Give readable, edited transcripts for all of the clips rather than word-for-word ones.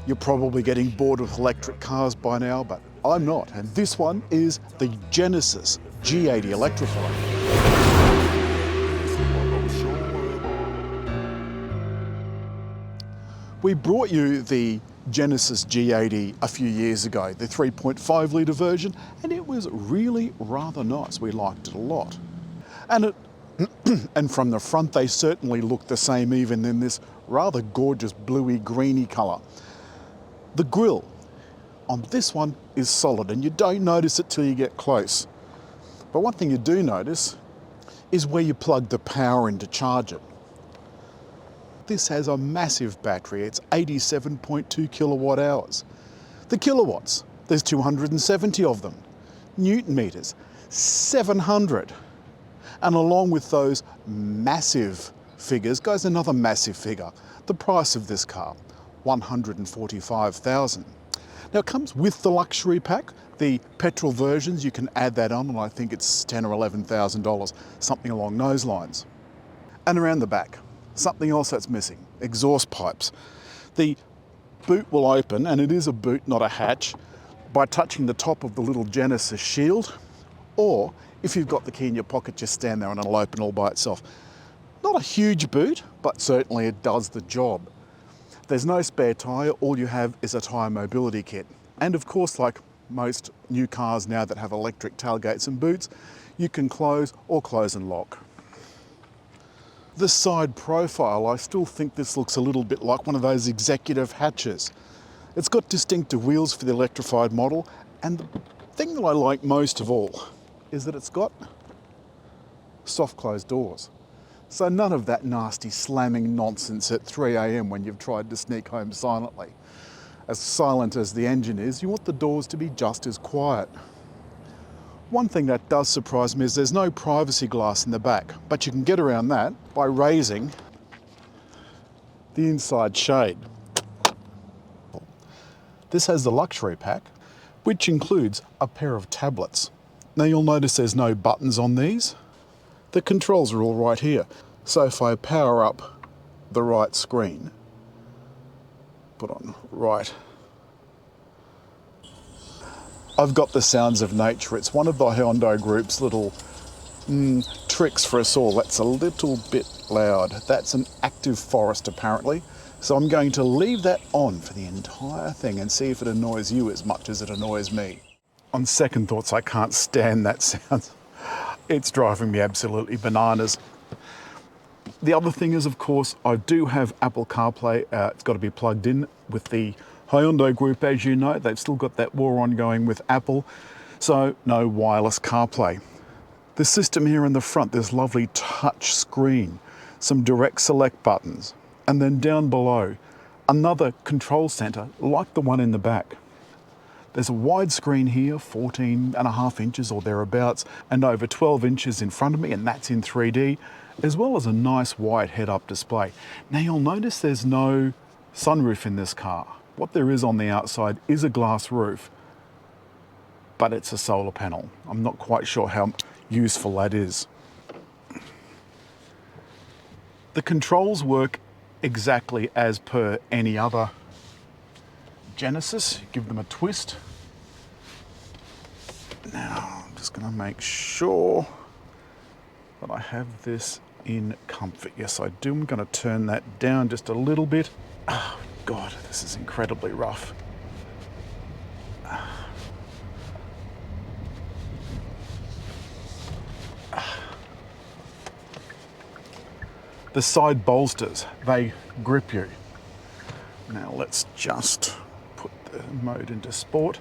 You're probably getting bored with electric cars by now, but I'm not. And this one is the Genesis G80 Electrified. We brought you the Genesis G80 a few years ago, the 3.5 litre version, and it was really rather nice. We liked it a lot. And from the front, they certainly look the same, even in this rather gorgeous bluey greeny colour. The grille on this one is solid, and you don't notice it till you get close. But one thing you do notice is where you plug the power in to charge it. This has a massive battery. It's 87.2 kilowatt hours. The kilowatts, there's 270 of them. Newton meters, 700. And along with those massive figures goes another massive figure. The price of this car, $145,000. Now it comes with the luxury pack. The petrol versions, you can add that on, and I think it's $10,000 or $11,000, something along those lines. And around the back, something else that's missing, exhaust pipes. The boot will open, and it is a boot, not a hatch, by touching the top of the little Genesis shield, or if you've got the key in your pocket, just stand there and it'll open all by itself. Not a huge boot, but certainly it does the job. There's no spare tyre, all you have is a tyre mobility kit. And of course, like most new cars now that have electric tailgates and boots, you can close or close and lock. The side profile, I still think this looks a little bit like one of those executive hatches. It's got distinctive wheels for the electrified model, and the thing that I like most of all is that it's got soft closed doors. So none of that nasty slamming nonsense at 3 AM when you've tried to sneak home silently. As silent as the engine is, you want the doors to be just as quiet. One thing that does surprise me is there's no privacy glass in the back, but you can get around that by raising the inside shade. This has the luxury pack, which includes a pair of tablets. Now you'll notice there's no buttons on these. The controls are all right here. So if I power up the right screen, put on right, I've got the sounds of nature. It's one of the Hyundai Group's little tricks for us all. That's a little bit loud. That's an active forest apparently. So I'm going to leave that on for the entire thing and see if it annoys you as much as it annoys me. On second thoughts, I can't stand that sound. It's driving me absolutely bananas. The other thing is, of course, I do have Apple CarPlay. It's got to be plugged in with the Hyundai Group, as you know. They've still got that war ongoing with Apple, so no wireless CarPlay. The system here in the front, this lovely touch screen, some direct select buttons, and then down below, another control center like the one in the back. There's a wide screen here, 14.5 inches or thereabouts, and over 12 inches in front of me, and that's in 3D, as well as a nice wide head-up display. Now you'll notice there's no sunroof in this car. What there is on the outside is a glass roof, but it's a solar panel. I'm not quite sure how useful that is. The controls work exactly as per any other Genesis. Give them a twist. Now, I'm just going to make sure that I have this in comfort. Yes, I do. I'm going to turn that down just a little bit. Oh, God, this is incredibly rough. The side bolsters, they grip you. Now let's just put the mode into sport.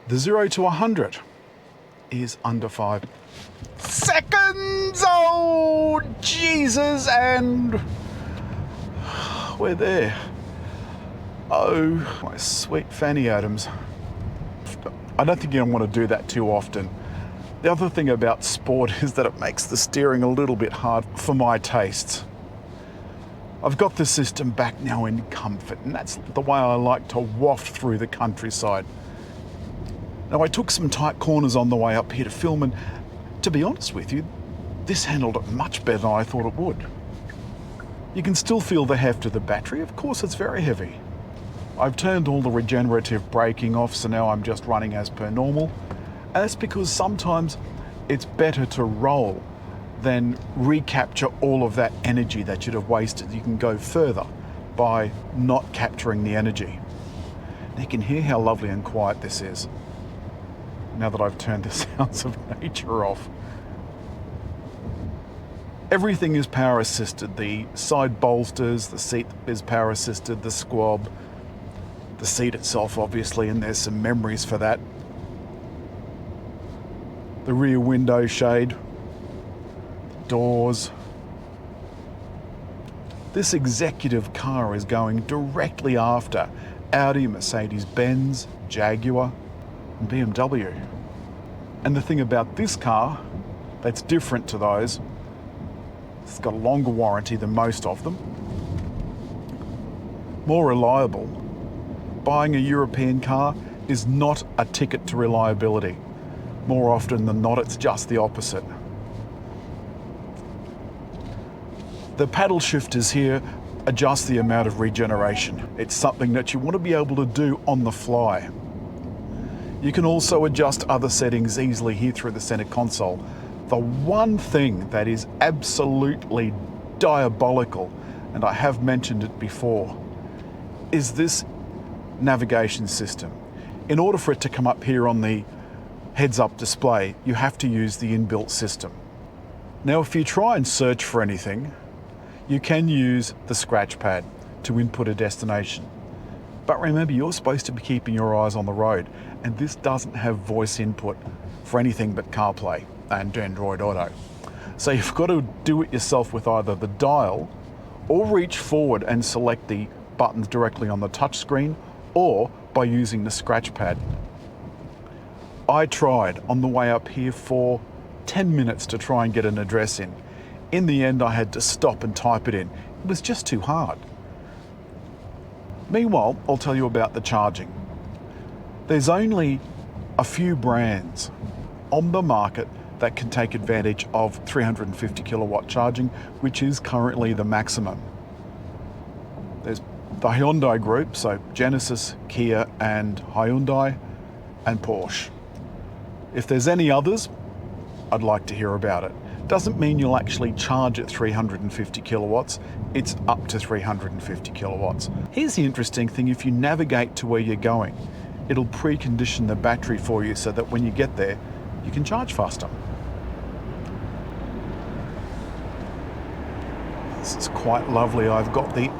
The 0 to 100 is under 5 seconds. Oh, Jesus, and we're there. Oh, my sweet Fanny Adams. I don't think you want to do that too often. The other thing about sport is that it makes the steering a little bit hard for my tastes. I've got the system back now in comfort, and that's the way I like to waft through the countryside. Now, I took some tight corners on the way up here to film, and to be honest with you, this handled it much better than I thought it would. You can still feel the heft of the battery. Of course, it's very heavy. I've turned all the regenerative braking off, so now I'm just running as per normal. And that's because sometimes it's better to roll than recapture all of that energy that you'd have wasted. You can go further by not capturing the energy. You can hear how lovely and quiet this is now that I've turned the sounds of nature off. Everything is power assisted. The side bolsters, the seat is power assisted, the squab, the seat itself obviously, and there's some memories for that. The rear window shade, doors. This executive car is going directly after Audi, Mercedes-Benz, Jaguar, and BMW. And the thing about this car that's different to those, it's got a longer warranty than most of them, more reliable. Buying a European car is not a ticket to reliability. More often than not, it's just the opposite. The paddle shifters here adjust the amount of regeneration. It's something that you want to be able to do on the fly. You can also adjust other settings easily here through the center console. The one thing that is absolutely diabolical, and I have mentioned it before, is this navigation system. In order for it to come up here on the heads-up display, you have to use the inbuilt system. Now, if you try and search for anything, you can use the scratch pad to input a destination. But remember, you're supposed to be keeping your eyes on the road, and this doesn't have voice input for anything but CarPlay and Android Auto. So you've got to do it yourself with either the dial, or reach forward and select the buttons directly on the touchscreen, or by using the scratch pad. I tried on the way up here for 10 minutes to try and get an address in. In the end, I had to stop and type it in. It was just too hard. Meanwhile, I'll tell you about the charging. There's only a few brands on the market that can take advantage of 350 kilowatt charging, which is currently the maximum. There's the Hyundai group, so Genesis, Kia and Hyundai and Porsche. If there's any others, I'd like to hear about it. Doesn't mean you'll actually charge at 350 kilowatts, it's up to 350 kilowatts. Here's the interesting thing, if you navigate to where you're going, it'll precondition the battery for you so that when you get there, you can charge faster. This is quite lovely. I've got the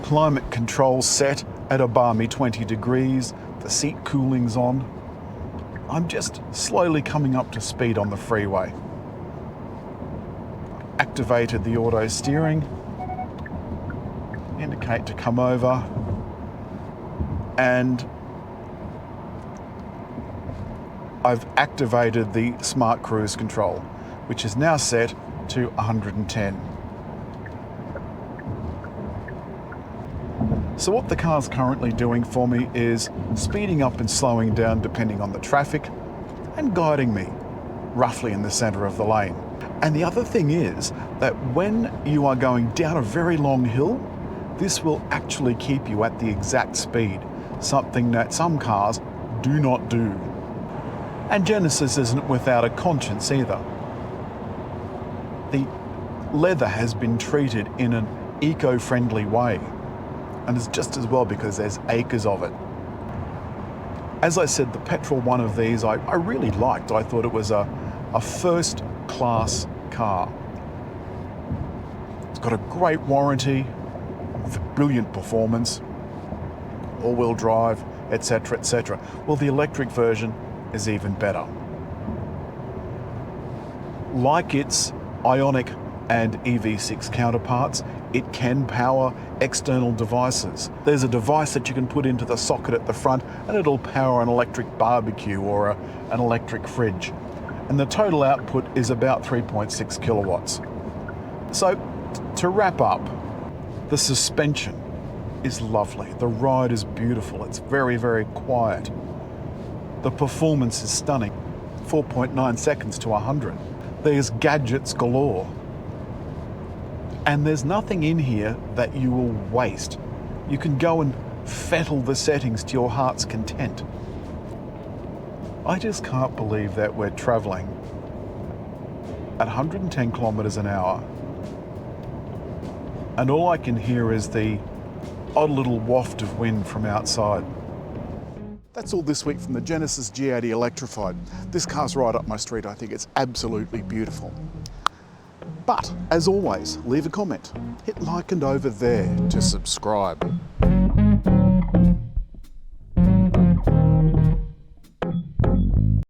climate control set at a balmy 20 degrees, the seat cooling's on. I'm just slowly coming up to speed on the freeway. Activated the auto steering, indicate to come over, and I've activated the smart cruise control, which is now set to 110. So what the car's currently doing for me is speeding up and slowing down depending on the traffic and guiding me roughly in the center of the lane. And the other thing is that when you are going down a very long hill, this will actually keep you at the exact speed, something that some cars do not do. And Genesis isn't without a conscience either. The leather has been treated in an eco-friendly way, and it's just as well because there's acres of it. As I said, the petrol one of these I really liked. I thought it was a first-class car. It's got a great warranty, brilliant performance, all-wheel drive, etc., etc. Well, the electric version is even better. Like its Ioniq and EV6 counterparts, it can power external devices. There's a device that you can put into the socket at the front and it'll power an electric barbecue or an electric fridge. And the total output is about 3.6 kilowatts. So, to wrap up, the suspension is lovely. The ride is beautiful. It's very, very quiet. The performance is stunning. 4.9 seconds to 100. There's gadgets galore. And there's nothing in here that you will waste. You can go and fettle the settings to your heart's content. I just can't believe that we're travelling at 110 kilometres an hour and all I can hear is the odd little waft of wind from outside. That's all this week from the Genesis G80 Electrified. This car's right up my street. I think it's absolutely beautiful. But as always, leave a comment, hit like and over there to subscribe.